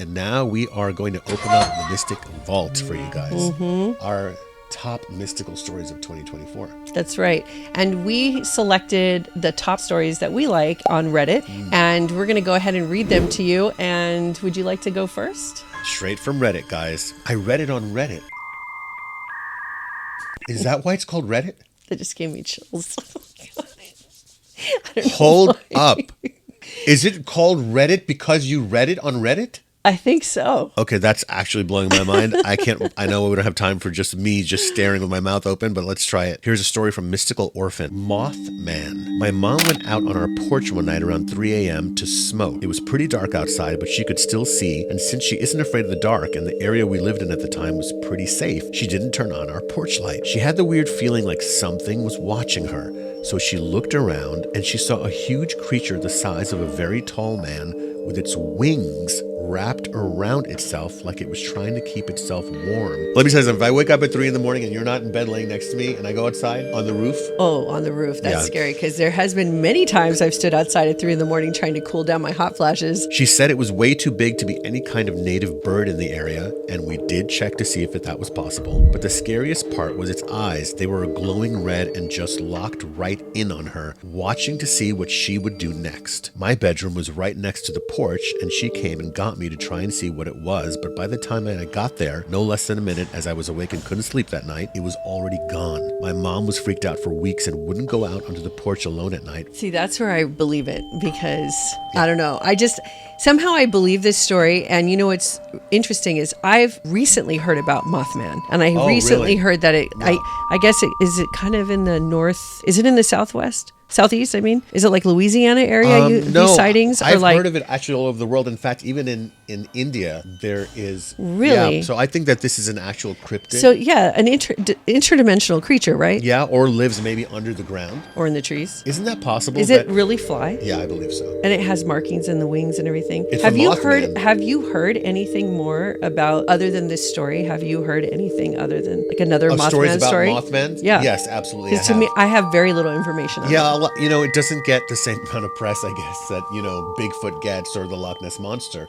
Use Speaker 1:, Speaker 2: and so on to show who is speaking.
Speaker 1: and now we are going to open up the Mystic Vault for you guys. Our top mystical stories of 2024.
Speaker 2: That's right. And we selected the top stories that we like on Reddit, and we're going to go ahead and read them to you. And would you like to go first?
Speaker 1: Straight from Reddit, guys. I read it on Reddit. Is that why it's called Reddit?
Speaker 2: That just gave me chills. Oh I don't know
Speaker 1: Hold
Speaker 2: why.
Speaker 1: up. Is it called Reddit because you read it on Reddit?
Speaker 2: I think so.
Speaker 1: Okay, that's actually blowing my mind. I know we don't have time for just me just staring with my mouth open, but let's try it. Here's a story from Mystical Orphan. Mothman. My mom went out on our porch one night around 3 a.m. to smoke. It was pretty dark outside, but she could still see, and since she isn't afraid of the dark and the area we lived in at the time was pretty safe, she didn't turn on our porch light. She had the weird feeling like something was watching her, so she looked around and she saw a huge creature the size of a very tall man with its wings wrapped around itself like it was trying to keep itself warm. Let me tell you something. If I wake up at 3 a.m. and you're not in bed laying next to me and I go outside on the roof.
Speaker 2: Oh, on the roof. That's scary because there has been many times I've stood outside at 3 a.m. trying to cool down my hot flashes.
Speaker 1: She said it was way too big to be any kind of native bird in the area, and we did check to see if that was possible. But the scariest part was its eyes. They were a glowing red and just locked right in on her, watching to see what she would do next. My bedroom was right next to the porch, and she came and got me to try and see what it was, but by the time I got there, no less than a minute, as I was awake and couldn't sleep that night, it was already gone. My mom was freaked out for weeks and wouldn't go out onto the porch alone at night.
Speaker 2: See, that's where I believe it because I don't know. Somehow I believe this story. And you know what's interesting is I've recently heard about Mothman, and I recently heard that I guess is it kind of in the north? Is it in the southwest? Southeast, I mean? Is it like Louisiana area, these sightings?
Speaker 1: I've heard of it actually all over the world. In fact, even in India, there is...
Speaker 2: Really?
Speaker 1: Yeah, so I think that this is an actual cryptid.
Speaker 2: So yeah, an interdimensional creature, right?
Speaker 1: Yeah, or lives maybe under the ground.
Speaker 2: Or in the trees.
Speaker 1: Isn't that possible?
Speaker 2: Does it really fly?
Speaker 1: Yeah, I believe so.
Speaker 2: And it has markings in the wings and everything.
Speaker 1: It's
Speaker 2: Have you
Speaker 1: Mothman.
Speaker 2: heard anything more about, other than this story, have you heard anything other than like another Mothman
Speaker 1: stories about
Speaker 2: story?
Speaker 1: Mothman?
Speaker 2: Yeah.
Speaker 1: Yes, absolutely.
Speaker 2: Because to me, I have very little information on it.
Speaker 1: Yeah, it doesn't get the same amount of press, I guess, that, Bigfoot gets or the Loch Ness Monster.